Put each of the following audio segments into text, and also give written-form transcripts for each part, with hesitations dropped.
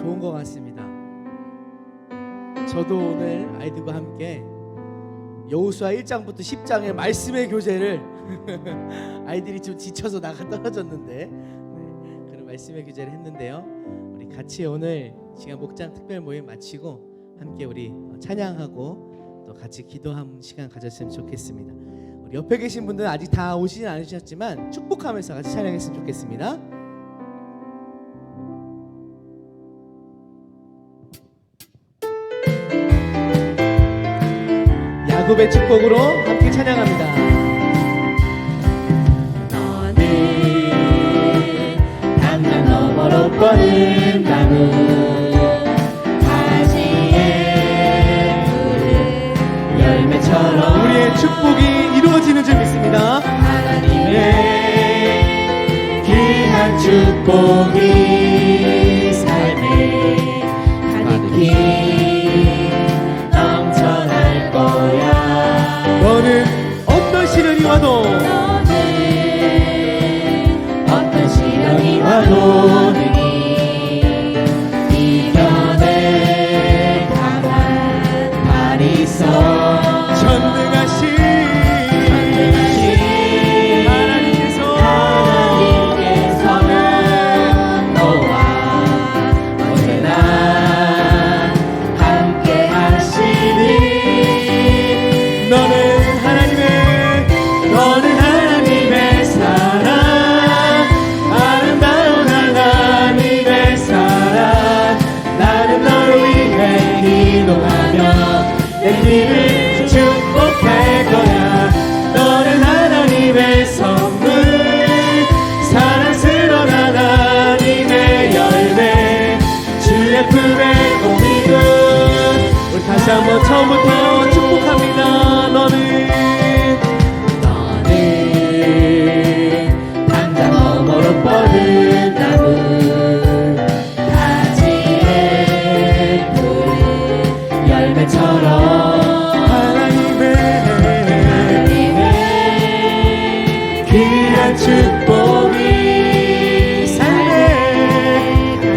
좋은 것 같습니다. 저도 오늘 아이들과 함께 여호수아 1장부터 10장의 말씀의 교재를 아이들이 좀 지쳐서 나가 떨어졌는데 그런 말씀의 교재를 했는데요. 우리 같이 오늘 시간 목장 특별 모임 마치고 함께 우리 찬양하고 또 같이 기도하는 시간 가졌으면 좋겠습니다. 우리 옆에 계신 분들은 아직 다 오시진 않으셨지만 축복하면서 같이 찬양했으면 좋겠습니다. 야곱의 축복으로 함께 찬양합니다. 너는 당장 너머로 뻗은 나무 가지에 푸른 열매처럼 우리의 축복이 이루어지는 줄 믿습니다. 하나님의 귀한 축복이 삶에 가득히 넘쳐날 거야. 너는 어떤 시련이 와도 너는 어떤 시련이 와도 능히 이겨낼 강한 발이 있어. 전능하신 하나님께서 너와 언제나 함께 하시니. 너는 하나님의 사랑, 아름다운 하나님의 사랑. 나는 너를 위해 기도하며 내 길을 축복할 거야. 너는 하나님의 선물, 사랑스러운 하나님의 열매, 주의 품에 옮기고. 우리 다시 한번 처음부터 축복합니다. 너는 당장 너머로 뻗은 나무 가지에 푸른 열매처럼 하나님의 귀한 축복이 삶에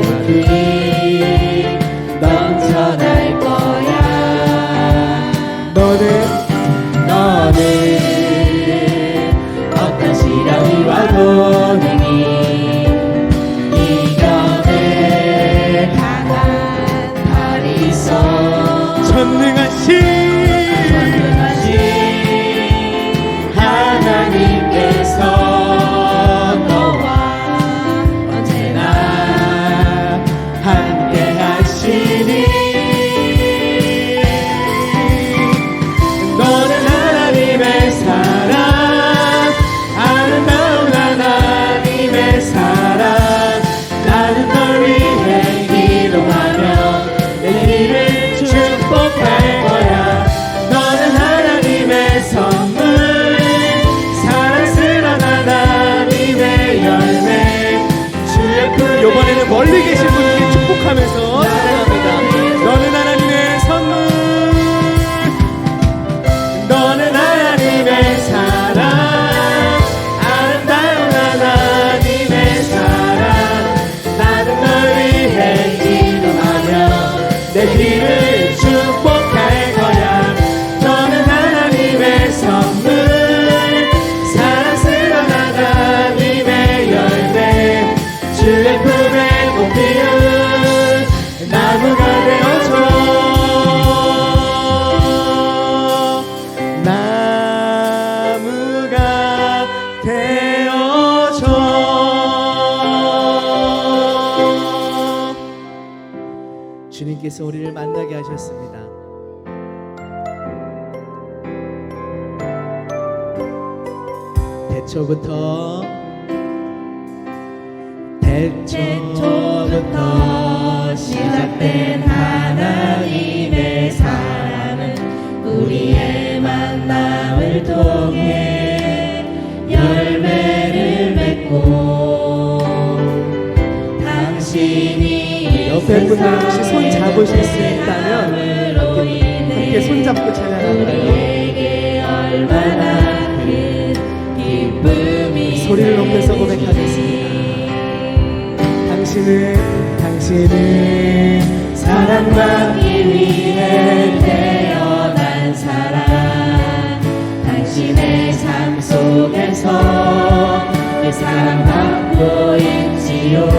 가득히 넘쳐날 거야. 너는 어떤 시련이 와도 능히 이겨낼 강한 발이 있어. 전능하신 하나님께서 너와 언제나 함께 하시니. 너는 하나님의 사랑, 아름다운 하나님의 사랑. 나는 널 위해 기도하며 내 길을 축복할 거야. 너는 하나님의 선물, 사랑스러운 하나님의 열매, 주의 품. 이번에는 멀리 계신 분께 축복하면서 찬양합니다. 너는 하나님의 선물, 너는 하나님의 사랑, 아름다운 하나님의 사랑. 나는 널 위해 기도하며 내 길을 축복할 거야. 너는 하나님의 선물, 사랑스러운 하나님의 열매, 주의 품에 꼭 피운 나무가 되어줘. 나무가 되어줘. 주님께서 우리를 만나게 하셨습니다. 태초부터 시작된 하나님의 사랑은 우리의 만남을 통해 열매를 맺고 당신이 옆에 분들 혹시 손 잡으실 수 있다면 함께 손 잡고 찬양합니다. 우리에게 얼마나 큰 기쁨이 소리를 높여서 고백하겠습니다. 당신은 당신은 사랑받기 위해 태어난 사람. 당신의 삶 속에서 그 사랑받고 있지요.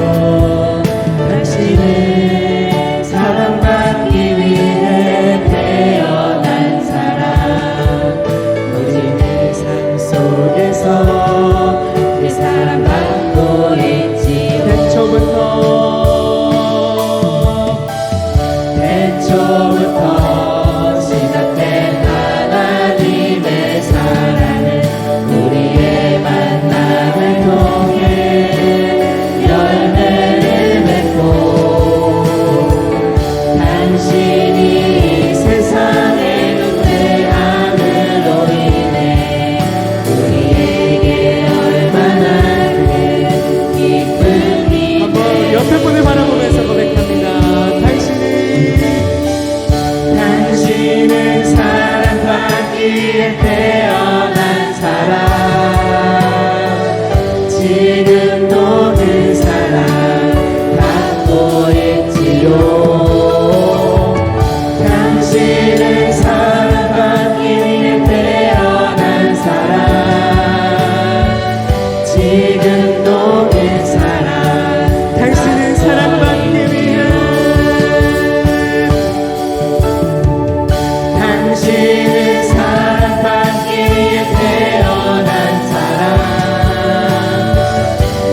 당신은 사랑받기 위해 태어난 사람. 오직 그 삶 속에서 그 사랑받고 있지요. 태초부터 시작된 하나님의 사랑은 우리의 만남을 통해 열매를 맺고, 당신이 이 세상의 눈대함으로 인해 우리에게 얼마나 큰 기쁨이 한번 옆에 분을 바라보면서 고백합니다. 당신은 사랑받기에 태어난 사람. 지금도 그 사랑 받고 있지요. 당신은 사랑받기 위해 태어난 사람. 지금도 그 사랑. 당신은 사랑받기 위해, 당신은 사랑받기 위해 태어난 사람.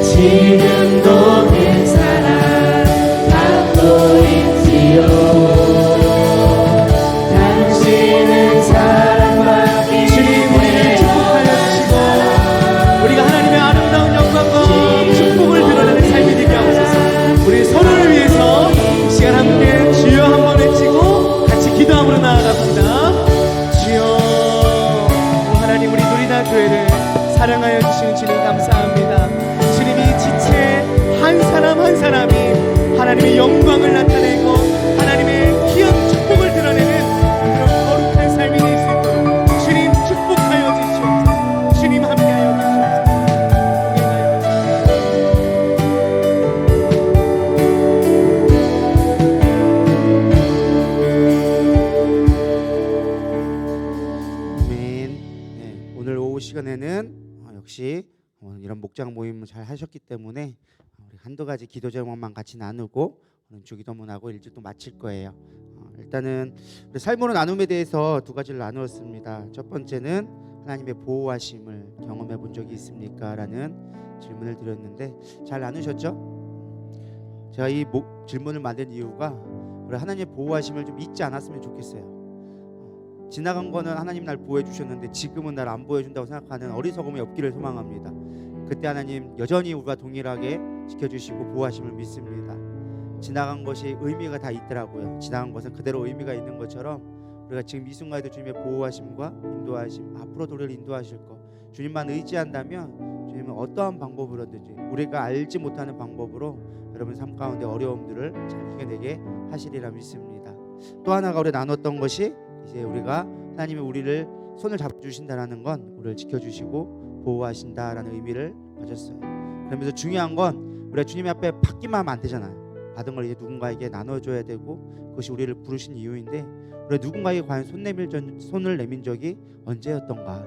지금도 그 사랑 받고 있지요. 당신은 사랑받기 위해 태어난 사람. 우리가 하나님의 아름다운 영광과 축복을 드러내는 삶이 되게 하옵소서. 우리 서로를 위해서 이 시간 함께 주여 한번 외치고 같이 기도함으로 나아갑니다. 주여, 오 하나님, 우리 누리나 교회를 사랑하여 주시는 주님 감사합니다. 주님이 지체 한 사람 한 사람이 하나님의 영광을 나타내고 하나님의 귀한 축복을 드러내는 그런 거룩한 삶이 될 수 있도록 주님 축복하여 주시옵소서. 주님 함께하여 주시옵소서. 아멘. 네, 오늘 오후 시간에는 역시 이런 목장 모임을 잘 하셨기 때문에 우리 한두 가지 기도 제목만 같이 나누고 오늘 주기도문하고 일주도 마칠 거예요. 일단은 우리 삶으로 나눔에 대해서 두 가지를 나누었습니다. 첫 번째는 하나님의 보호하심을 경험해 본 적이 있습니까? 라는 질문을 드렸는데 잘 나누셨죠? 제가 이 질문을 만든 이유가 우리 하나님의 보호하심을 좀 잊지 않았으면 좋겠어요. 지나간 거는 하나님 날 보호해 주셨는데 지금은 날 안 보여준다고 생각하는 어리석음이 없기를 소망합니다. 그때 하나님 여전히 우리가 동일하게 지켜주시고 보호하심을 믿습니다. 지나간 것이 의미가 다 있더라고요. 지나간 것은 그대로 의미가 있는 것처럼 우리가 지금 이 순간에도 주님의 보호하심과 인도하심, 앞으로도 우리를 인도하실 것, 주님만 의지한다면 주님은 어떠한 방법으로든지 우리가 알지 못하는 방법으로 여러분 삶 가운데 어려움들을 잘 이겨내게 하시리라 믿습니다. 또 하나가 우리 나눴던 것이 이제 우리가 하나님이 우리를 손을 잡아주신다라는 건 우리를 지켜주시고 보호하신다라는 의미를 가졌어요. 그러면서 중요한 건 우리가 주님 앞에 받기만 하면 안 되잖아요. 받은 걸 이제 누군가에게 나눠줘야 되고 그것이 우리를 부르신 이유인데 우리가 누군가에게 과연 손을 내민 적이 언제였던가.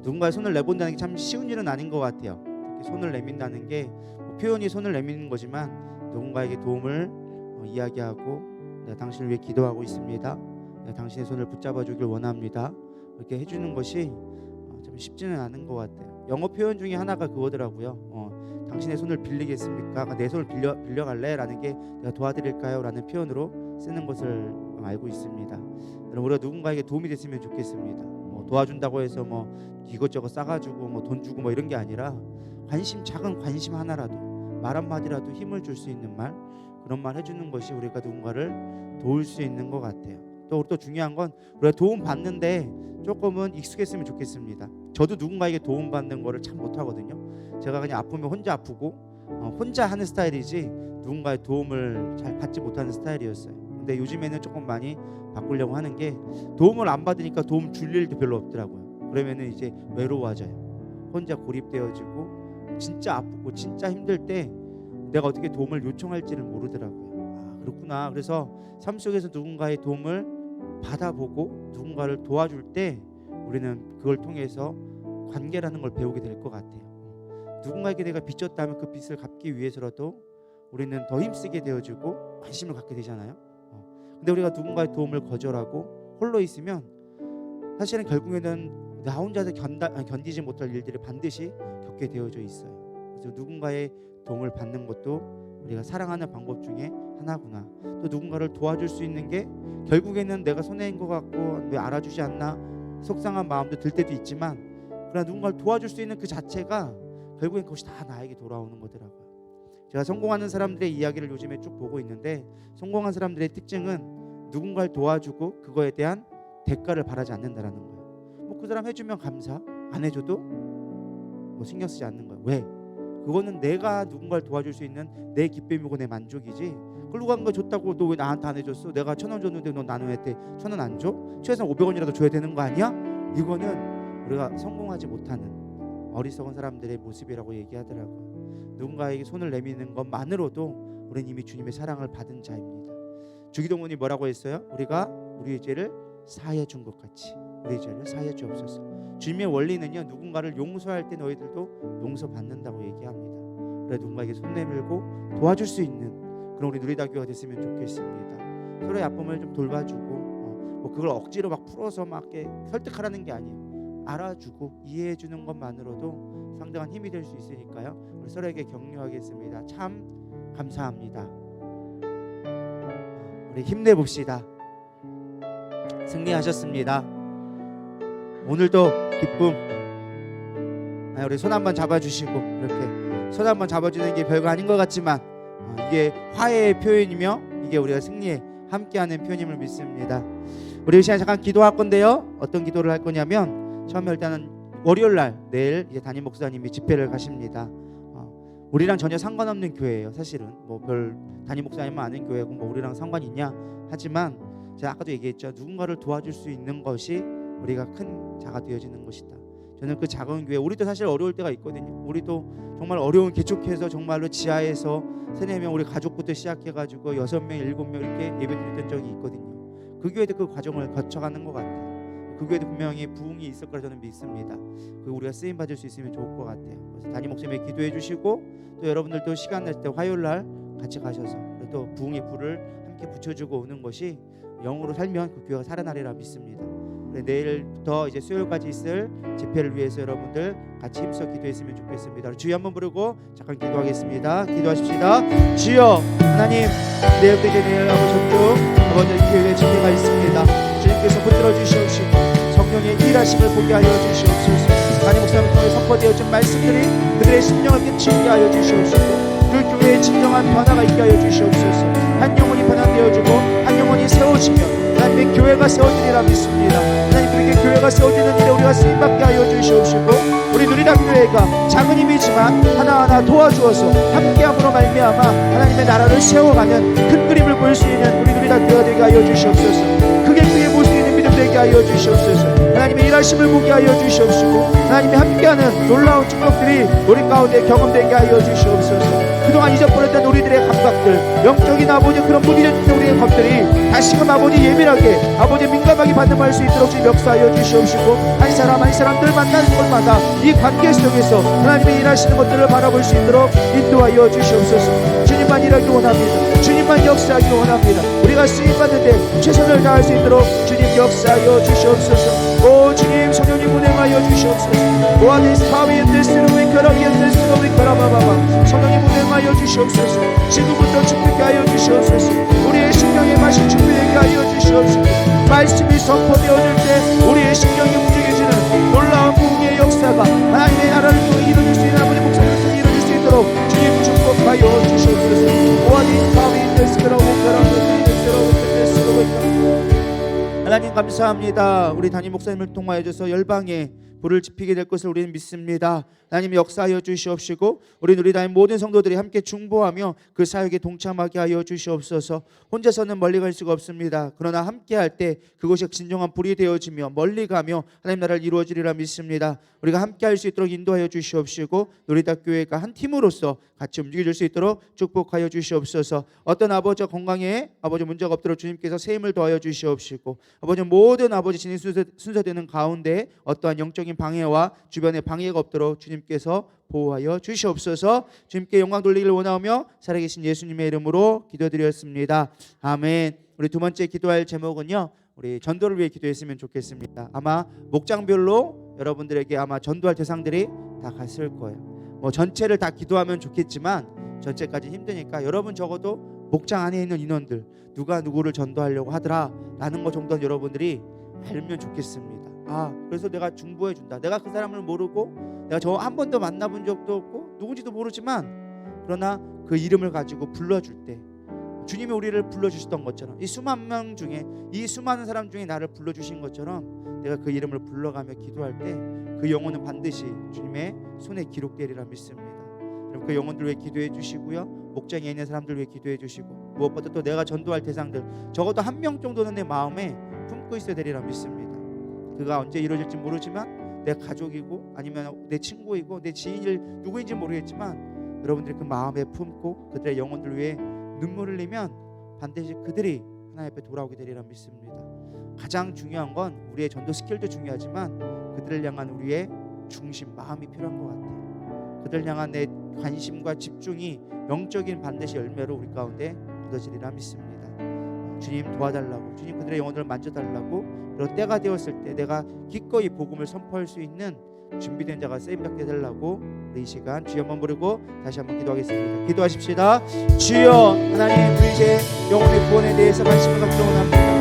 누군가의 손을 내본다는 게 참 쉬운 일은 아닌 것 같아요. 손을 내민다는 게 표현이 손을 내미는 거지만 누군가에게 도움을 이야기하고 내가 당신을 위해 기도하고 있습니다. 당신의 손을 붙잡아 주길 원합니다. 이렇게 해주는 것이 참 쉽지는 않은 것 같아요. 영어 표현 중에 하나가 그거더라고요. 당신의 손을 빌리겠습니까? 내 손을 빌려갈래? 라는 게 내가 도와드릴까요? 라는 표현으로 쓰는 것을 알고 있습니다. 여러분 우리가 누군가에게 도움이 됐으면 좋겠습니다. 도와준다고 해서 이것저것 싸가지고 돈 주고 이런 게 아니라 작은 관심 하나라도 말 한마디라도 힘을 줄 수 있는 말, 그런 말 해주는 것이 우리가 누군가를 도울 수 있는 것 같아요. 또 중요한 건 우리가 도움 받는데 조금은 익숙했으면 좋겠습니다. 저도 누군가에게 도움 받는 거를 참 못하거든요. 제가 그냥 아프면 혼자 아프고 혼자 하는 스타일이지 누군가의 도움을 잘 받지 못하는 스타일이었어요. 근데 요즘에는 조금 많이 바꾸려고 하는 게 도움을 안 받으니까 도움 줄 일도 별로 없더라고요. 그러면은 이제 외로워져요. 혼자 고립되어지고 진짜 아프고 진짜 힘들 때 내가 어떻게 도움을 요청할지를 모르더라고요. 아, 그렇구나. 그래서 삶 속에서 누군가의 도움을 받아보고 누군가를 도와줄 때 우리는 그걸 통해서 관계라는 걸 배우게 될 것 같아요. 누군가에게 내가 빚졌다면 그 빚을 갚기 위해서라도 우리는 더 힘쓰게 되어지고 관심을 갖게 되잖아요. 근데 우리가 누군가의 도움을 거절하고 홀로 있으면 사실은 결국에는 나 혼자서 견디지 못할 일들이 반드시 겪게 되어져 있어요. 그래서 누군가의 도움을 받는 것도 우리가 사랑하는 방법 중에 하나구나. 또 누군가를 도와줄 수 있는 게 결국에는 내가 손해인 것 같고 왜 알아주지 않나 속상한 마음도 들 때도 있지만, 그러나 누군가를 도와줄 수 있는 그 자체가 결국엔 그것이 다 나에게 돌아오는 거더라고요. 제가 성공하는 사람들의 이야기를 요즘에 쭉 보고 있는데, 성공한 사람들의 특징은 누군가를 도와주고 그거에 대한 대가를 바라지 않는다라는 거예요. 뭐 그 사람 해주면 감사, 안 해줘도 뭐 신경 쓰지 않는 거예요. 왜? 그거는 내가 누군가를 도와줄 수 있는 내 기쁨이고 내 만족이지, 끌고 간 거 줬다고 너 왜 나한테 안 해줬어? 내가 1,000원 줬는데 너 나는 왜 1,000원 안 줘? 최소한 500원이라도 줘야 되는 거 아니야? 이거는 우리가 성공하지 못하는 어리석은 사람들의 모습이라고 얘기하더라고요. 누군가에게 손을 내미는 것만으로도 우리는 이미 주님의 사랑을 받은 자입니다. 주기도문이 뭐라고 했어요? 우리가 우리의 죄를 사해 준 것 같이 우리의 죄를 사해 주옵소서. 주님의 원리는요, 누군가를 용서할 때 너희들도 용서받는다고 얘기합니다. 그래 누군가에게 손 내밀고 도와줄 수 있는 그런 우리 누리다교가 됐으면 좋겠습니다. 서로의 아픔을 좀 돌봐주고 뭐 그걸 억지로 막 풀어서 막 이렇게 설득하라는 게 아니에요. 알아주고 이해해주는 것만으로도 상당한 힘이 될 수 있으니까요. 우리 서로에게 격려하겠습니다. 참 감사합니다. 우리 힘내봅시다. 승리하셨습니다. 오늘도 기쁨. 우리 손 한번 잡아주시고, 이렇게 손 한번 잡아주는 게 별거 아닌 것 같지만 이게 화해의 표현이며 이게 우리가 승리에 함께하는 표현임을 믿습니다. 우리 이 시간 잠깐 기도할 건데요. 어떤 기도를 할 거냐면, 처음에 일단은 월요일날 내일 이제 담임 목사님이 집회를 가십니다. 우리랑 전혀 상관없는 교회예요. 사실은 뭐 별 담임 목사님만 아는 교회고 뭐 우리랑 상관이 있냐 하지만, 제가 아까도 얘기했죠. 누군가를 도와줄 수 있는 것이 우리가 큰 자가 되어지는 것이다. 저는 그 작은 교회, 우리도 사실 어려울 때가 있거든요. 우리도 정말 어려운 개척해서 정말로 지하에서 3-4명 우리 가족부터 시작해가지고 6명, 7명 이렇게 예배드렸던 적이 있거든요. 그 교회도 그 과정을 거쳐가는 것 같아요. 그 교회도 분명히 부흥이 있을 거라 저는 믿습니다. 그 우리가 쓰임 받을 수 있으면 좋을 것 같아요. 그래서 담임 목사님이 기도해 주시고, 또 여러분들도 시간 날 때 화요일 날 같이 가셔서 또 부흥의 불을 함께 붙여주고 오는 것이 영으로 살면 그 교회가 살아나리라 믿습니다. 내일부터 이제 수요일까지 있을 집회를 위해서 여러분들 같이 힘써 기도했으면 좋겠습니다. 주여 한번 부르고 잠깐 기도하겠습니다. 기도하십시다. 주여 하나님, 내일부터 이제 내일 하고 저쪽 아버지 교회에 집회가 있습니다. 주님께서 붙들어 주시옵시고 성령의 일하심을 보게 하여 주시옵소서. 담임 목사님을 통해 선포되어진 말씀들이 그들의 심령을 깨치게 하여 주시옵시고, 그 교회에 진정한 변화가 있게 하여 주시옵소서. 한 영혼이 변화되어지고 한 영혼이 세워지며 하나님의 교회가 세워지리라 믿습니다. 하나님, 그렇게 교회가 세워지는 일에 우리가 쓰임받게 하여 주시옵시고, 우리 누리다교회가 작은 힘이지만 하나하나 도와주어서 함께함으로 말미암아 하나님의 나라를 세워가는 큰 그림을 볼 수 있는 우리 누리다교회가 되게 하여 주시옵소서. 크게 볼 수 있는 믿음 되게 하여 주시옵소서. 하나님의 일하심을 보게 하여 주시옵시고, 하나님이 함께하는 놀라운 축복들이 우리 가운데 경험되게 하여 주시옵소서. 그동안 잊어버렸던 우리들의 감각들, 영적인 아버지 그런 무디졌던 우리의 것들이 다시금 아버지 예민하게 아버지 민감하게 반응할 수 있도록 주님 역사하여 주시옵시고, 한 사람 한 사람들 만나는 곳마다 이 관계 속에서 하나님의 일하시는 것들을 바라볼 수 있도록 인도하여 주시옵소서. 주님만 일하기 원합니다. 주님만 역사하기 원합니다. 우리가 쓰임받는데 최선을 다할 수 있도록 주님 역사하여 주시옵소서. 오 주님, 성령님 운행하여 주시옵소서. 오아디스 파위엔데스로 위카라비엔데스로 위카라바바바, 성령님 운행하여 주시옵소서. 지금부터 축복하게 하여 주시옵소서. 우리의 심령에 마신 준비하게 하여 주시옵소서. 말씀이 선포되어질 때 우리의 심령이 움직여지는 놀라운 부흥의 역사가 하나님의 나라를 통해 이루어질 수 있는 아버지 목사님을 통해 이루어질 수 있도록 주님 축복하여 주시옵소서. 오아디스 파위엔데스로 위카라비엔데스로 위카라바바바. 하나님 감사합니다. 우리 담임 목사님을 통하여 줘서 열방에 불을 지피게 될 것을 우리는 믿습니다. 하나님 역사하여 주시옵시고 우리 당의 모든 성도들이 함께 중보하며 그 사역에 동참하게 하여 주시옵소서. 혼자서는 멀리 갈 수가 없습니다. 그러나 함께 할 때 그것이 진정한 불이 되어지며 멀리 가며 하나님 나라를 이루어지리라 믿습니다. 우리가 함께 할 수 있도록 인도하여 주시옵시고 누리다교회가 한 팀으로서 같이 움직여줄 수 있도록 축복하여 주시옵소서. 어떤 아버지 건강에 아버지 문제가 없도록 주님께서 새 힘을 더하여 주시옵시고 아버지 모든 아버지 진행 순서되는 가운데 어떠한 영적인 방해와 주변에 방해가 없도록 주님께서 보호하여 주시옵소서. 주님께 영광 돌리기를 원하며 살아계신 예수님의 이름으로 기도드렸습니다. 아멘. 우리 두 번째 기도할 제목은요, 우리 전도를 위해 기도했으면 좋겠습니다. 아마 목장별로 여러분들에게 아마 전도할 대상들이 다 갔을 거예요. 뭐 전체를 다 기도하면 좋겠지만 전체까지 힘드니까 여러분 적어도 목장 안에 있는 인원들 누가 누구를 전도하려고 하더라라는 것 정도는 여러분들이 알면 좋겠습니다. 그래서 내가 중보해 준다. 내가 그 사람을 모르고 내가 저 한 번도 만나본 적도 없고 누군지도 모르지만 그러나 그 이름을 가지고 불러줄 때 주님이 우리를 불러주셨던 것처럼 이 수만 명 중에 이 수많은 사람 중에 나를 불러주신 것처럼 내가 그 이름을 불러가며 기도할 때 그 영혼은 반드시 주님의 손에 기록되리라 믿습니다. 그 영혼들 위해 기도해 주시고요, 목장에 있는 사람들 위해 기도해 주시고 무엇보다 또 내가 전도할 대상들 적어도 한 명 정도는 내 마음에 품고 있어야 되리라 믿습니다. 그가 언제 이루어질지 모르지만 내 가족이고 아니면 내 친구이고 내 지인일 누구인지 모르겠지만 여러분들이 그 마음에 품고 그들의 영혼들 위해 눈물을 흘리면 반드시 그들이 하나님 앞에 돌아오게 되리라 믿습니다. 가장 중요한 건 우리의 전도 스킬도 중요하지만 그들을 향한 우리의 중심, 마음이 필요한 것 같아요. 그들을 향한 내 관심과 집중이 영적인 반드시 열매로 우리 가운데 묻어지리라 믿습니다. 주님 도와달라고, 주님 그들의 영혼을 만져달라고, 그리고 때가 되었을 때 내가 기꺼이 복음을 선포할 수 있는 준비된 자가 쓰임받게 해달라고 우리 이 시간 주여 한번 부르고 다시 한번 기도하겠습니다. 기도하십시다. 주여 하나님, 우리 이제 영혼의 구원에 대해서 말씀을 갖기 원합니다.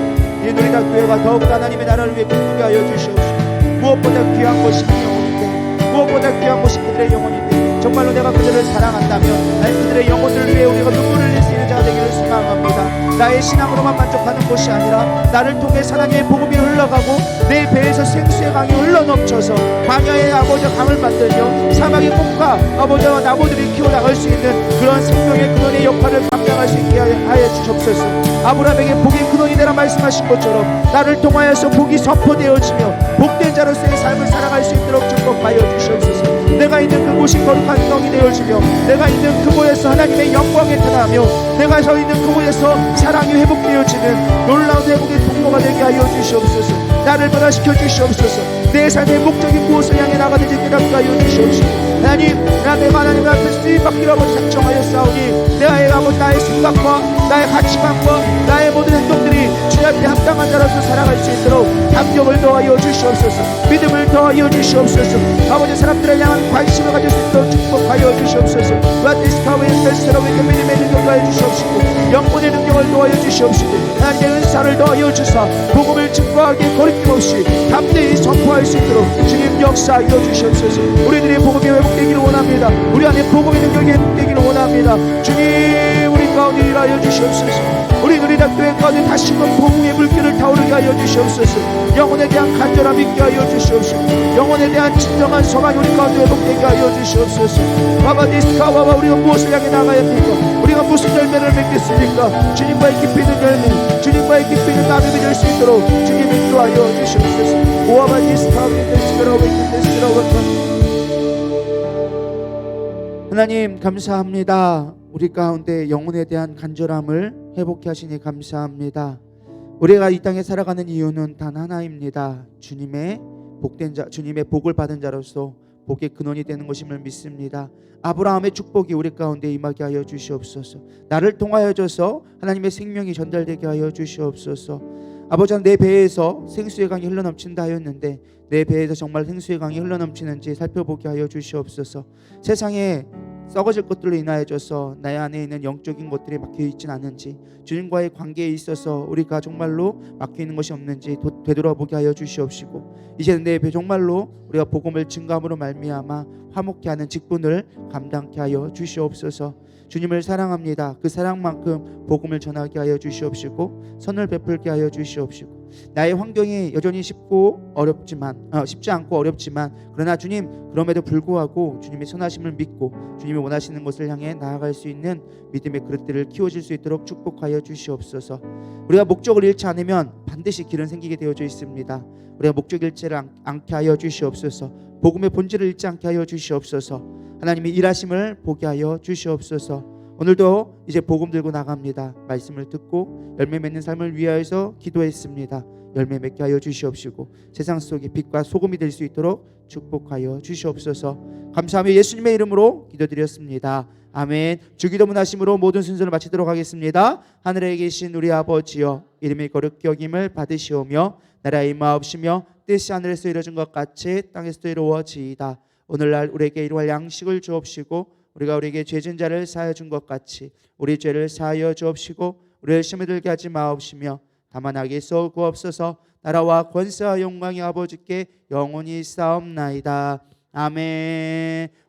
이 누리다교회가 더욱 하나님의 나라를 위해 기쁘게 하여 주시옵소서. 무엇보다 귀한 것이 영혼인데, 무엇보다 귀한 것이 그들의 영혼인데 정말로 내가 그들을 사랑한다면 아니 그들의 영혼을 위해 우리가 눈물을 흘릴 수 있는 자가 되기를 소망합니다. 나의 신앙으로만 만족하는 것이 아니라 나를 통해 하나님의 복음이 흘러가고 내 배에서 생수의 강이 흘러넘쳐서 광야의 아버지 강을 만들며 사막의 꽃과 아버지와 나무들이 키워나갈 수 있는 그런 생명의 근원의 역할을 감당할 수 있게 하여 주옵소서. 아브라함에게 복의 근원이 되라 말씀하신 것처럼 나를 통하여서 복이 선포되어지며 복된 자로서의 삶을 살아갈 수 있도록 축복하여 주시옵소서. 내가 있는 그곳이 거룩한 성이 되어지며 내가 있는 그곳에서 하나님의 영광에 드러나며 내가 서 있는 그곳에서 사랑이 회복되어지는 놀라운 회복의 통로가 되게 하여 주시옵소서. 나를 변화시켜 주시옵소서. 내 삶의 목적이 무엇을 향해 나가는지 깨닫게 하여 주시옵소서. 하나님, 내가 하나님 앞에 쓰임받기라고 작정하여 싸우니 나의 나의 생각과 나의 가치관과 나의 모든 행동들이 주님 앞에 합당한 자로서 살아갈 수 있도록 감격을 더하여 주시옵소서. 믿음을 더하여 주시옵소서. 아버지 사람들을 향한 관심을 가질 수 있도록 축복하여 주시옵소서. 와디스카우의 셀스라고 있는 믿음의 능력을 더하여 주시옵시고 영혼의 능력을 더하여 주시옵시고 하나님의 은사를 더하여 주사 복음을 증거하기에 거리낌 없이 담대히 선포할 수 있도록 주님 역사하여 주시옵소서. 우리들의 복음이 회복되기를 원합니다. 우리 안에 복음의 능력이 회복되기를 원합니다. 주님 우리 가운데 일하여 주시옵소서. 우리 누리다교회 가운데 다시금 복음의 물결을 타오르게 하여 주시옵소서. 영혼에 대한 간절함 있게 하여 주시옵소서. 영혼에 대한 진정한 소망이 우리 가운데 회복되게 하여 주시옵소서. 바바디스카와와 우리가 무엇을 향해 나가야 합니까? 우리가 무슨 열매를 맺겠습니까? 주님과의 깊이 있는 열매, 주님과의 깊이 있는 나눔이 될 수 있도록 주님 인도하여 주시옵소서. 하나님 감사합니다. 우리 가운데 영혼에 대한 간절함을 회복케 하시니 감사합니다. 우리가 이 땅에 살아가는 이유는 단 하나입니다. 주님의 복된 자, 주님의 복을 받은 자로서 복의 근원이 되는 것임을 믿습니다. 아브라함의 축복이 우리 가운데 임하게 하여 주시옵소서. 나를 통하여져서 하나님의 생명이 전달되게 하여 주시옵소서. 아버지, 내 배에서 생수의 강이 흘러넘친다 하였는데 내 배에서 정말 생수의 강이 흘러넘치는지 살펴보게 하여 주시옵소서. 세상에 썩어질 것들로 인하여져서 내 안에 있는 영적인 것들이 막혀있진 않은지, 주님과의 관계에 있어서 우리가 정말로 막혀있는 것이 없는지 되돌아보게 하여 주시옵시고, 이제는 내 배 정말로 우리가 복음을 증거함으로 말미암아 화목케 하는 직분을 감당케 하여 주시옵소서. 주님을 사랑합니다. 그 사랑만큼 복음을 전하게 하여 주시옵시고 선을 베풀게 하여 주시옵시고 나의 환경이 여전히 쉽지 않고 어렵지만 그러나 주님, 그럼에도 불구하고 주님의 선하심을 믿고 주님이 원하시는 것을 향해 나아갈 수 있는 믿음의 그릇들을 키워질 수 있도록 축복하여 주시옵소서. 우리가 목적을 잃지 않으면 반드시 길은 생기게 되어져 있습니다. 우리가 목적 잃지를 않게 하여 주시옵소서. 복음의 본질을 잃지 않게 하여 주시옵소서. 하나님의 일하심을 보게 하여 주시옵소서. 오늘도 이제 복음 들고 나갑니다. 말씀을 듣고 열매 맺는 삶을 위하여서 기도했습니다. 열매 맺게 하여 주시옵시고 세상 속에 빛과 소금이 될 수 있도록 축복하여 주시옵소서. 감사하며 예수님의 이름으로 기도드렸습니다. 아멘. 주기도문 하심으로 모든 순서를 마치도록 하겠습니다. 하늘에 계신 우리 아버지여, 이름이 거룩히 여김을 받으시오며 나라의 임하옵시며 뜻이 하늘에서 이루어진 것 같이 땅에서도 이루어지이다. 오늘날 우리에게 일용할 양식을 주옵시고 우리가 우리에게 죄진 자를 사하여 준 것 같이 우리 죄를 사하여 주옵시고 우리를 시험에 들게 하지 마옵시며 다만 악에서 구하옵소서. 나라와 권세와 영광이 아버지께 영원히 있사옵나이다. 아멘.